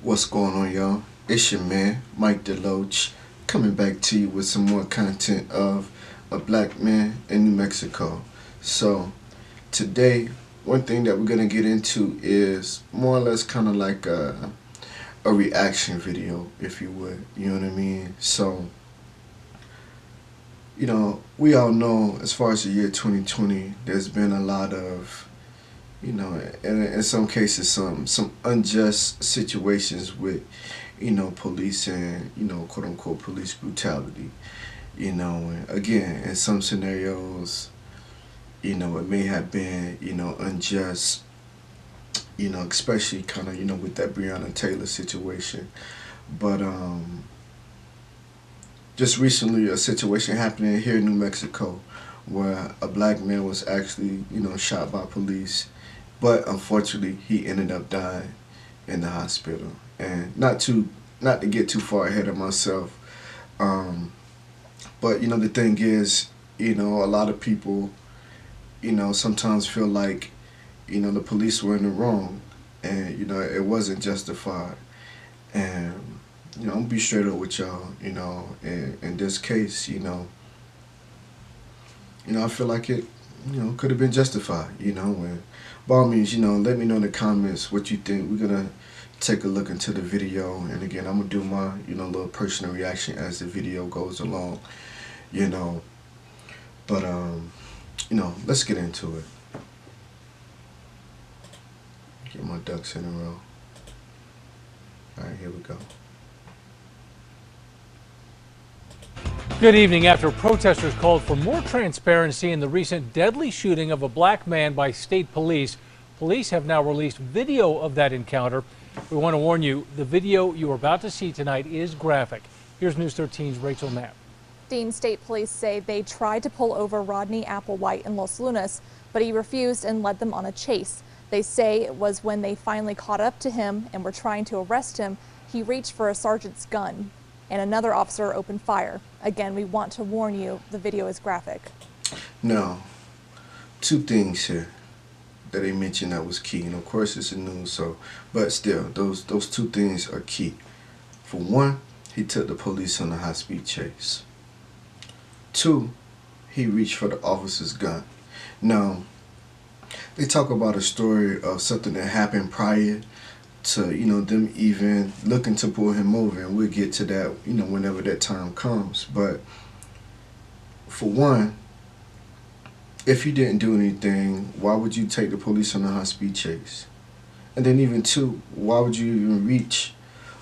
What's going on, y'all? It's your man, Mike Deloach, coming back to you with some more content of a black man in New Mexico. So, today, one thing that we're going to get into is more or less kind of like a reaction video, if you would. You know what I mean? So, we all know as far as the year 2020, there's been a lot of in some cases, some unjust situations with, police and, quote unquote, police brutality. And again, in some scenarios, it may have been, unjust, especially kind of, with that Breonna Taylor situation. But just recently, a situation happening here in New Mexico where a black man was actually, shot by police, but unfortunately, he ended up dying in the hospital. And not to get too far ahead of myself, um, but the thing is, a lot of people, sometimes feel like, the police were in the wrong, and it wasn't justified. And I'm gonna be straight up with y'all. In this case, I feel like it, could have been justified. And by all means, let me know in the comments what you think. We're gonna take a look into the video, and again, I'm gonna do my, little personal reaction as the video goes along. You know, but let's get into it. Get my ducks in a row. All right, here we go. Good evening. After protesters called for more transparency in the recent deadly shooting of a black man by state police, police have now released video of that encounter. We want to warn you, the video you are about to see tonight is graphic. Here's News 13's Rachel Knapp. Dean State Police say they tried to pull over Rodney Applewhite in Los Lunas, but he refused and led them on a chase. They say it was when they finally caught up to him and were trying to arrest him, he reached for a sergeant's gun, and another officer opened fire. Again, we want to warn you, the video is graphic. Now, two things here that they mentioned that was key, and of course it's the news, but still, those two things are key. For one, he took the police on a high-speed chase. Two, he reached for the officer's gun. Now, they talk about a story of something that happened prior to, them even looking to pull him over, and we'll get to that, whenever that time comes. But for one, if you didn't do anything, why would you take the police on a high-speed chase? And then even two, why would you even reach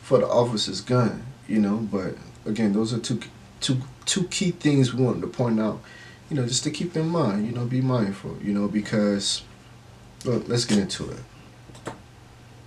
for the officer's gun? But again, those are two key things we want to point out, just to keep in mind, be mindful, because, look, let's get into it.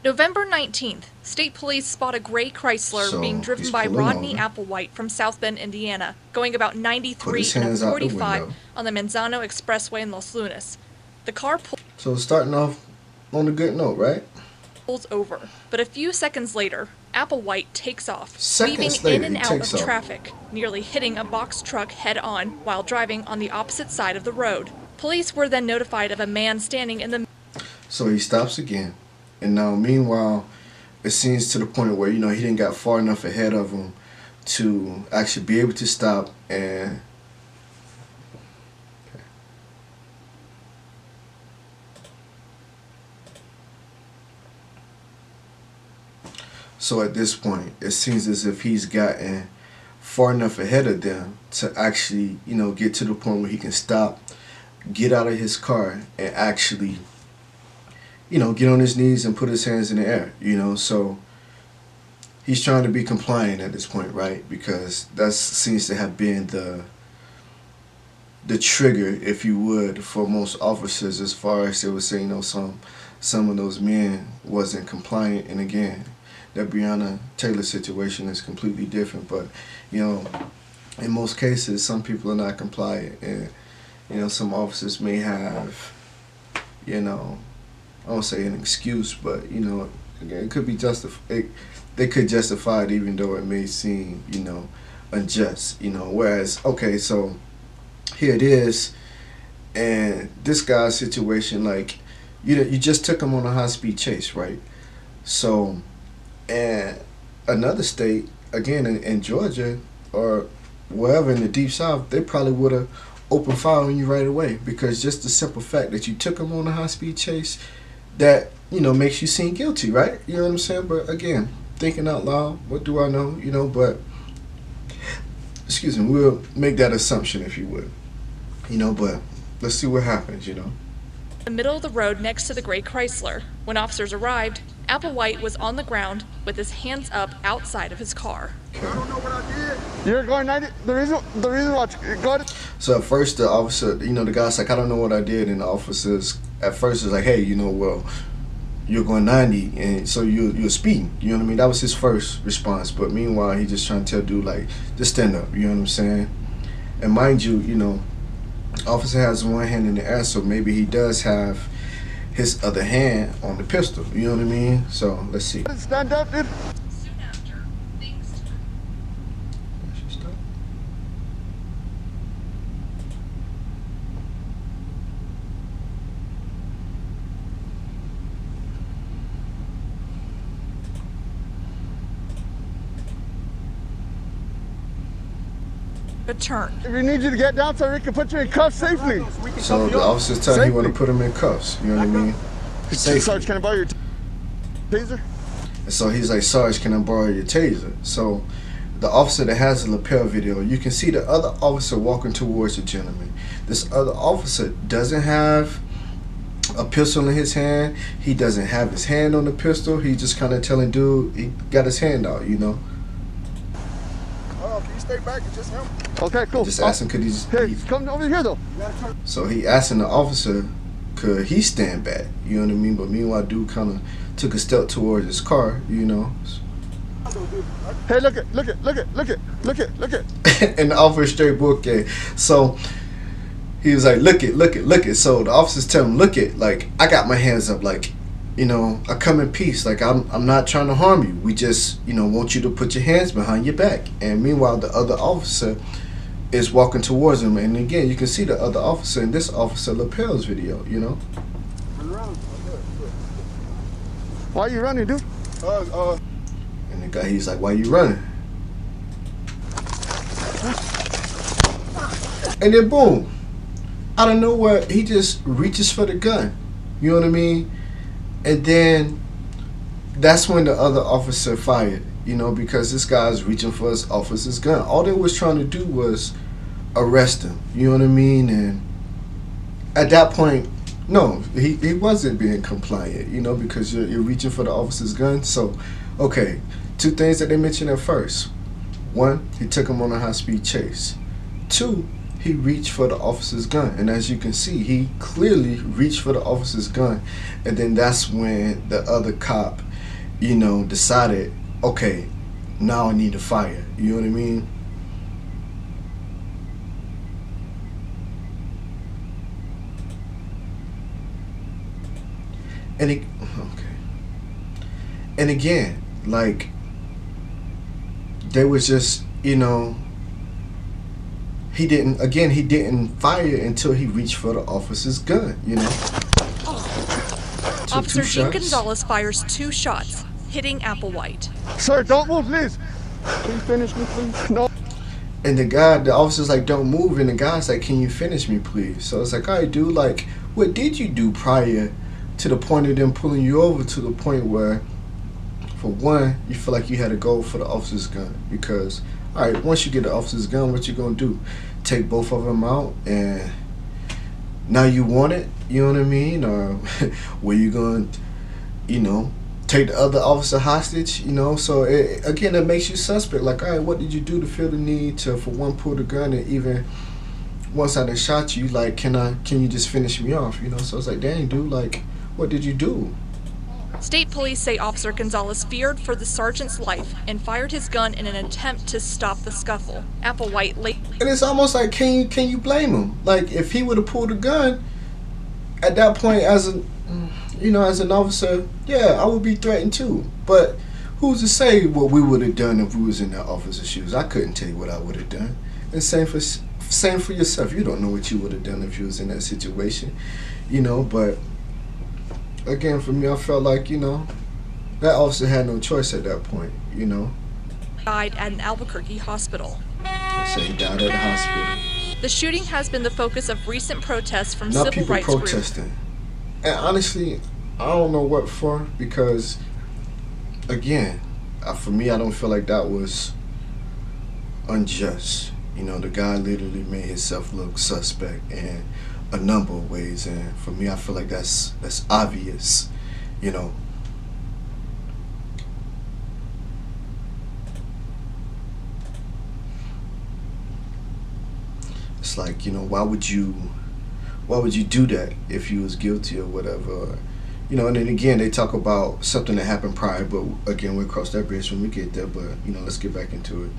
November 19th, state police spot a gray Chrysler being driven by Rodney Applewhite from South Bend, Indiana, going about 93 and 45 on the Manzano Expressway in Los Lunas. The car So starting off on a good note, right? pulls over, but a few seconds later, Applewhite takes off, weaving later, in and out of traffic, nearly hitting a box truck head-on while driving on the opposite side of the road. Police were then notified of a man standing in the... So he stops again. And now, meanwhile, it seems to the point where, he didn't got far enough ahead of him to actually be able to stop and... Okay. So at this point, it seems as if he's gotten far enough ahead of them to actually, get to the point where he can stop, get out of his car, and actually... get on his knees and put his hands in the air, so he's trying to be compliant at this point, right? Because that seems to have been the trigger, if you would, for most officers, as far as they were saying, some of those men wasn't compliant. And again, that Breonna Taylor situation is completely different, but, in most cases, some people are not compliant, and, some officers may have, I won't say an excuse, but again, it could be justified. They could justify it, even though it may seem, unjust. Whereas, okay, so here it is, and this guy's situation, like, you just took him on a high speed chase, right? So And another state, again in Georgia or wherever in the deep south, they probably would have opened fire on you right away, because just the simple fact that you took them on a high speed chase, that makes you seem guilty, right? You know what I'm saying? But again, thinking out loud, what do I know? But excuse me, we'll make that assumption if you would. But let's see what happens. The middle of the road next to the gray Chrysler. When officers arrived, Applewhite was on the ground with his hands up outside of his car. I don't know what I did. You're going 90. The reason why you're going. So at first the officer, the guy's like, I don't know what I did, and the officers at first is like, hey, well, you're going 90, and so you're speeding. You know what I mean? That was his first response. But meanwhile, he just trying to tell dude, like, just stand up. You know what I'm saying? And mind you, officer has one hand in the air, so maybe he does have his other hand on the pistol. You know what I mean? So let's see. Stand up, dude. Soon after, things turned. We need you to get down so we can put you in cuffs safely. So the officer's telling you want to put him in cuffs. You know what I mean? Sarge, can I borrow your taser? And so he's like, Sarge, can I borrow your taser? So the officer that has the lapel video, you can see the other officer walking towards the gentleman. This other officer doesn't have a pistol in his hand. He doesn't have his hand on the pistol. He just kind of telling dude, he got his hand out, Can you stay back and just help? Okay, cool. Just asking, could he? Hey, come over here though. So he asking the officer, could he stand back? You know what I mean? But meanwhile, dude kind of took a step towards his car. Hey, look it. And the officer straight book it. So he was like, look it. So the officers tell him, look it, like, I got my hands up, like, I come in peace, like, I'm not trying to harm you. We just, want you to put your hands behind your back. And meanwhile, the other officer is walking towards him. And again, you can see the other officer in this officer lapel's video, Why are you running, dude? And the guy, he's like, why you running? And then boom, out of nowhere, he just reaches for the gun. You know what I mean? And then that's when the other officer fired, because this guy's reaching for his officer's gun. All they was trying to do was arrest him. You know what I mean? And at that point, no, he wasn't being compliant, because you're reaching for the officer's gun. So, okay, two things that they mentioned at first. One, he took him on a high-speed chase. Two, he reached for the officer's gun. And as you can see, he clearly reached for the officer's gun. And then that's when the other cop, decided, okay, now I need to fire. You know what I mean? And again, like, they was just, he didn't fire until he reached for the officer's gun, Officer Gene Gonzalez fires 2 shots, hitting Applewhite. Sir, don't move, please. Please finish me, please. No. And the officer's like, don't move. And the guy's like, can you finish me, please? So it's like, all right, dude, like, what did you do prior to the point of them pulling you over, to the point where, for one, you feel like you had to go for the officer's gun? Because, all right, once you get the officer's gun, what you gonna do? Take both of them out and now you want it? You know what I mean? Or were you going to, take the other officer hostage? So again, it makes you suspect. Like, all right, what did you do to feel the need to, for one, pull the gun, and even once I done shot you, like, can you just finish me off? So it's like, dang, dude, like, what did you do? State police say Officer Gonzalez feared for the sergeant's life and fired his gun in an attempt to stop the scuffle. Applewhite And it's almost like, can you blame him? Like, if he would have pulled a gun at that point, as an officer, yeah, I would be threatened too. But who's to say what we would have done if we was in that officer's shoes? I couldn't tell you what I would have done. And same for yourself. You don't know what you would have done if you was in that situation, But again, for me, I felt like, That officer had no choice at that point, you know. Died at an Albuquerque hospital. They say he died at the hospital. The shooting has been the focus of recent protests from Not civil people rights groups. protesting. And honestly, I don't know what for, because, again, for me, I don't feel like that was unjust. You know, the guy literally made himself look suspect in a number of ways, and for me, I feel like that's obvious, you know. It's like, you know, why would you do that if you was guilty or whatever? You know, and then again, they talk about something that happened prior, but again, we'll cross that bridge when we get there. But, you know, let's get back into it.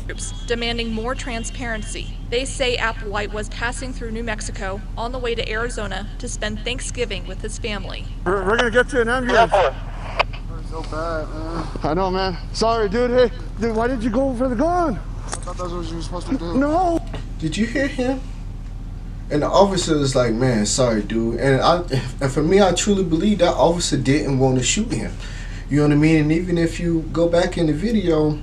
Groups demanding more transparency. They say Applewhite was passing through New Mexico on the way to Arizona to spend Thanksgiving with his family. We're gonna get you an ambulance. So bad, man. I know, man. Sorry, dude. Hey, dude, why did you go for the gun? I thought that's what you were supposed to do. No. Did you hear him? And the officer is like, man, sorry, dude. And for me, I truly believe that officer didn't want to shoot him. You know what I mean? And even if you go back in the video,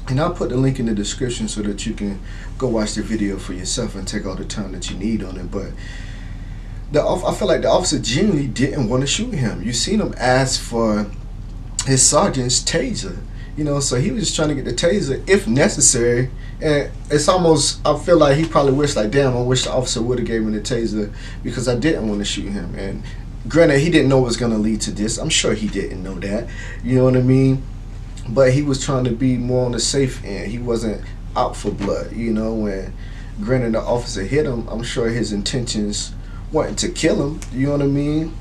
and I'll put the link in the description so that you can go watch the video for yourself and take all the time that you need on it. But I feel like the officer genuinely didn't want to shoot him. You seen him ask for his sergeant's taser. You know, so he was just trying to get the taser if necessary. And it's almost, I feel like he probably wished, like, damn, I wish the officer would have gave me the taser because I didn't want to shoot him. And granted, he didn't know it was going to lead to this. I'm sure he didn't know that. You know what I mean? But he was trying to be more on the safe end. He wasn't out for blood, you know. And granted, the officer hit him. I'm sure his intentions weren't to kill him. You know what I mean?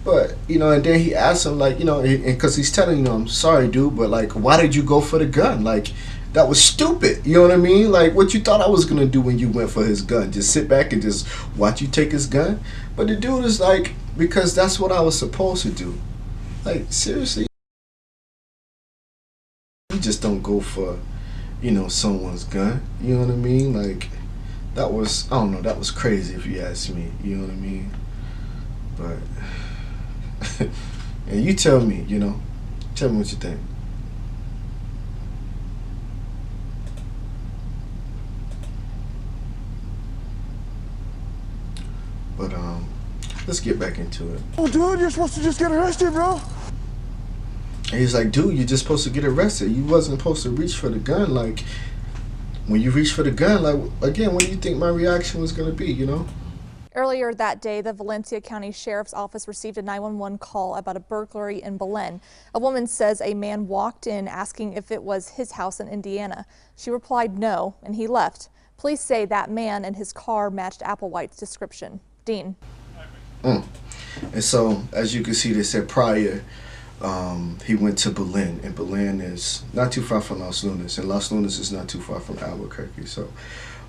But, you know, and then he asked him, like, you know, because he's telling him, I'm sorry, dude, but, like, why did you go for the gun? Like, that was stupid. You know what I mean? Like, what you thought I was going to do when you went for his gun? Just sit back and just watch you take his gun? But the dude is like, because that's what I was supposed to do. Like, seriously? You just don't go for, you know, someone's gun. You know what I mean? Like, that was, I don't know, that was crazy if you ask me. You know what I mean? But... and you tell me, you know, tell me what you think. But let's get back into it. Oh, dude, you're supposed to just get arrested, bro. And he's like, dude, you're just supposed to get arrested. You wasn't supposed to reach for the gun. Like, when you reach for the gun, like, again, what do you think my reaction was gonna be, you know? Earlier that day, the Valencia County Sheriff's Office received a 911 call about a burglary in Belen. A woman says a man walked in asking if it was his house in Indiana. She replied no, and he left. Police say that man and his car matched Applewhite's description. Dean. And so, as you can see, they said prior, he went to Belen, and Belen is not too far from Los Lunas, and Los Lunas is not too far from Albuquerque. So,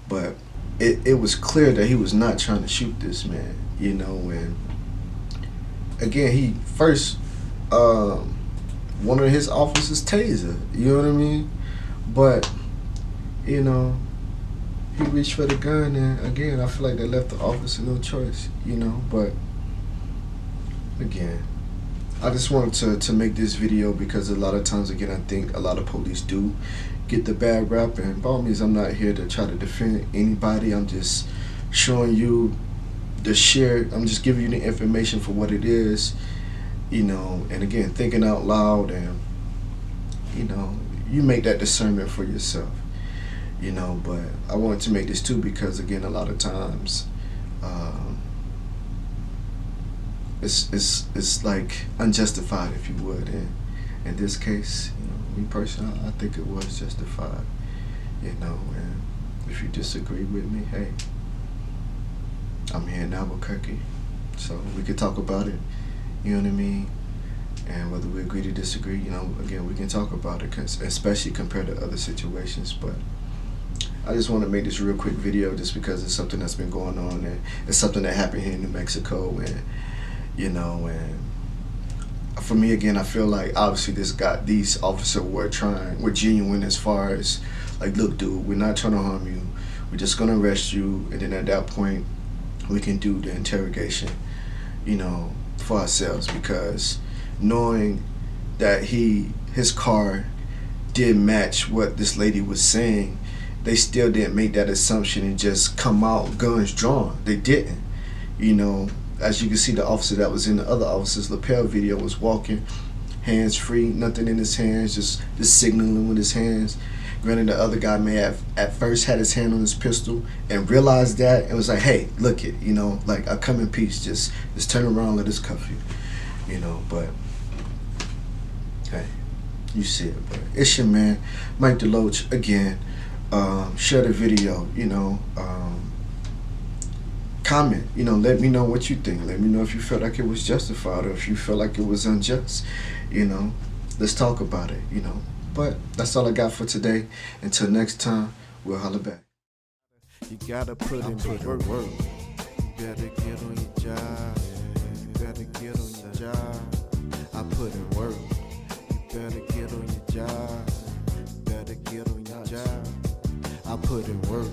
but it was clear that he was not trying to shoot this man, you know. And again, he first wanted his officer's taser, you know what I mean? But, you know, he reached for the gun, and again, I feel like they left the officer no choice, you know. But again, I just wanted to make this video because a lot of times, again, I think a lot of police do get the bad rap, and by all means, I'm not here to try to defend anybody. I'm just showing you I'm just giving you the information for what it is, you know. And again, thinking out loud, and, you know, you make that discernment for yourself, you know. But I wanted to make this too because, again, a lot of times it's like unjustified, if you would. And in this case, you know, me personally, I think it was justified, you know. And if you disagree with me, hey, I'm here in Albuquerque, so we could talk about it, you know what I mean? And whether we agree to disagree, you know, again, we can talk about it, especially compared to other situations. But I just want to make this real quick video just because it's something that's been going on, and it's something that happened here in New Mexico. And, you know, and for me, again, I feel like obviously these officers were genuine as far as, like, look, dude, we're not trying to harm you. We're just going to arrest you. And then at that point, we can do the interrogation, you know, for ourselves. Because knowing that his car did match what this lady was saying, they still didn't make that assumption and just come out guns drawn. They didn't. You know, as you can see, the officer that was in the other officer's lapel video was walking hands free, nothing in his hands, just signaling with his hands. Granted, the other guy may have at first had his hand on his pistol and realized that and was like, hey, look it, you know, like, I come in peace, just turn around, let us cuff you, you know. But hey, you see it. But it's your man Mike Deloach again. Share the video, you know, comment, you know, let me know what you think. Let me know if you felt like it was justified or if you felt like it was unjust, you know. Let's talk about it, you know. But that's all I got for today. Until next time, we'll holler back. You gotta put in the work. You better get on your job. You better get on your job. I put in work. You better get on your job. You better get on your job. I put in work.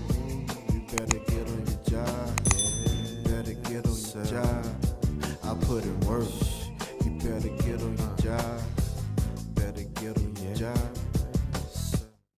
You better get on your job. You better get on your job. I put in work. You better get on your job. Better get on your job.